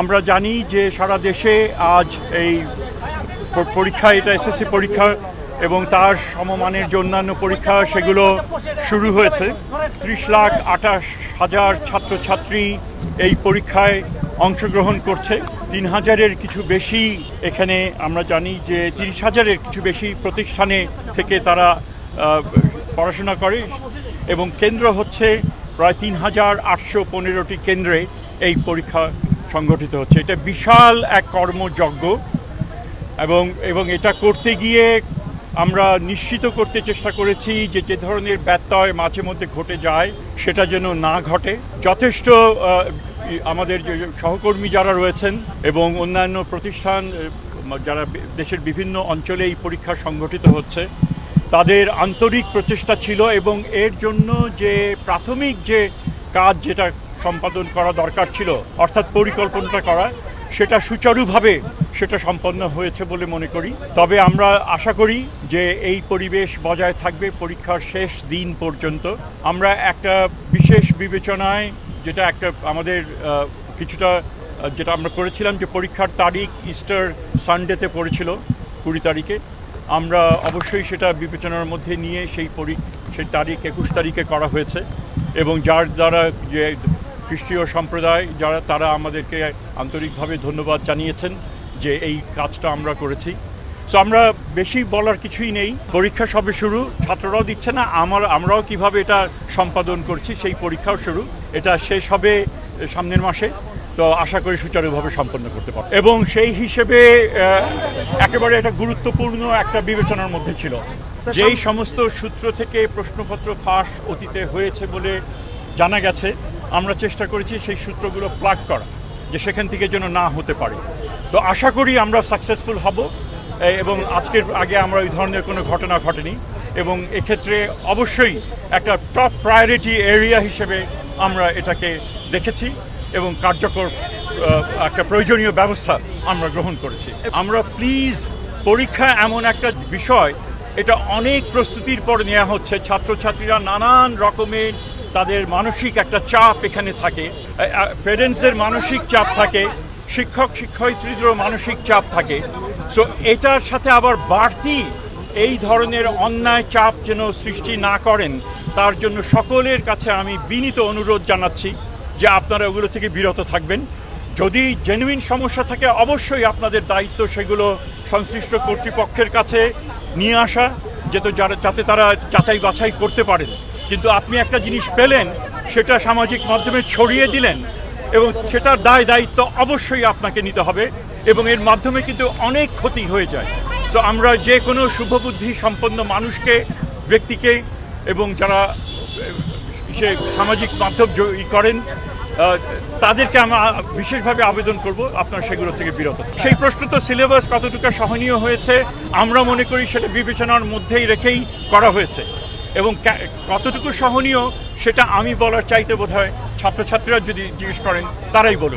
আমরা জানি যে সারা দেশে আজ এই পরীক্ষা, এটা এসএসসি পরীক্ষা এবং তার সমমানের যে অন্যান্য পরীক্ষা সেগুলো শুরু হয়েছে। 30,28,000 ছাত্রছাত্রী এই পরীক্ষায় অংশগ্রহণ করছে। 3,000-এর কিছু বেশি, এখানে আমরা জানি যে 30,000-এর কিছু বেশি প্রতিষ্ঠানে থেকে তারা পড়াশোনা করে এবং কেন্দ্র হচ্ছে প্রায় 3,815টি কেন্দ্রে এই পরীক্ষা সংগঠিত হচ্ছে। এটা বিশাল এক কর্মযজ্ঞ এবং এটা করতে গিয়ে আমরা নিশ্চিত করতে চেষ্টা করেছি যে ধরনের ব্যত্যয় মাঝে মধ্যে ঘটে যায় সেটা যেন না ঘটে। যথেষ্ট আমাদের যে সহকর্মী যারা রয়েছেন এবং অন্যান্য প্রতিষ্ঠান যারা দেশের বিভিন্ন অঞ্চলে এই পরীক্ষা সংগঠিত হচ্ছে তাদের আন্তরিক প্রচেষ্টা ছিল এবং এর জন্য যে প্রাথমিক যে কাজ যেটা সম্পাদন করা দরকার ছিল অর্থাৎ পরিকল্পনাটা করা, সেটা সুচারুভাবে সেটা সম্পন্ন হয়েছে বলে মনে করি। তবে আমরা আশা করি যে এই পরিবেশ বজায় থাকবে পরীক্ষার শেষ দিন পর্যন্ত। আমরা একটা বিশেষ বিবেচনায় যেটা একটা আমাদের কিছুটা যেটা আমরা করেছিলাম যে পরীক্ষার তারিখ ইস্টার সানডেতে পড়েছিল 20 তারিখে, আমরা অবশ্যই সেটা বিবেচনার মধ্যে নিয়ে সেই তারিখ 21 তারিখে করা হয়েছে এবং যার দ্বারা যে খ্রিস্টীয় সম্প্রদায় যারা তারা আমাদেরকে আন্তরিকভাবে ধন্যবাদ জানিয়েছেন যে এই কাজটা আমরা করেছি। সো আমরা বেশি বলার কিছুই নেই, পরীক্ষা সবে শুরু, ছাত্ররাও দিচ্ছে না, আমরাও কিভাবে এটা সম্পাদন করছি সেই পরীক্ষাও শুরু, এটা শেষ হবে সামনের মাসে। তো আশা করি সুচারুভাবে সম্পন্ন করতে পারব এবং সেই হিসেবে একেবারে একটা গুরুত্বপূর্ণ একটা বিবেচনার মধ্যে ছিল যেই সমস্ত সূত্র থেকে প্রশ্নপত্র ফাঁস অতীতে হয়েছে বলে জানা গেছে, আমরা চেষ্টা করেছি সেই সূত্রগুলো প্লাগ করা যে সেখান থেকে যেন না হতে পারে। তো আশা করি আমরা সাকসেসফুল হব এবং আজকের আগে আমরা ওই ধরনের কোনো ঘটনা ঘটেনি এবং এক্ষেত্রে অবশ্যই একটা টপ প্রায়োরিটি এরিয়া হিসেবে আমরা এটাকে দেখেছি এবং কার্যকর একটা প্রয়োজনীয় ব্যবস্থা আমরা গ্রহণ করেছি। আমরা প্লিজ, পরীক্ষা এমন একটা বিষয়, এটা অনেক প্রস্তুতির পর নেওয়া হচ্ছে, ছাত্রছাত্রীরা নানান রকমের তাদের মানসিক একটা চাপ এখানে থাকে, প্যারেন্টসদের মানসিক চাপ থাকে, শিক্ষক শিক্ষয়িত্রীদেরও মানসিক চাপ থাকে। সো এটার সাথে আবার বাড়তি এই ধরনের অন্যায় চাপ যেন সৃষ্টি না করেন তার জন্য সকলের কাছে আমি বিনীত অনুরোধ জানাচ্ছি যে আপনারা ওগুলো থেকে বিরত থাকবেন। যদি জেনুইন সমস্যা থাকে অবশ্যই আপনাদের দায়িত্ব সেগুলো সংশ্লিষ্ট কর্তৃপক্ষের কাছে নিয়ে আসা, যাতে তারা যাচাই বাছাই করতে পারেন। কিন্তু আপনি একটা জিনিস পেলেন, সেটা সামাজিক মাধ্যমে ছড়িয়ে দিলেন এবং সেটার দায়িত্ব অবশ্যই আপনাকে নিতে হবে এবং এর মাধ্যমে কিন্তু অনেক ক্ষতি হয়ে যায়। সো আমরা যে কোনো শুভবুদ্ধি সম্পন্ন মানুষকে, ব্যক্তিকে এবং যারা সে সামাজিক মাধ্যম করেন তাদেরকে আমরা বিশেষভাবে আবেদন করব আপনারা সেগুলো থেকে বিরত। সেই প্রশ্ন তো সিলেবাস কতটুকু সহনীয় হয়েছে আমরা মনে করি সেটা বিবেচনার মধ্যেই রেখেই করা হয়েছে এবং কতটুকু সহনীয় সেটা আমি বলার চাইতে বোধহয় ছাত্রছাত্রীরা যদি জিজ্ঞেস করেন তারাই বলুন।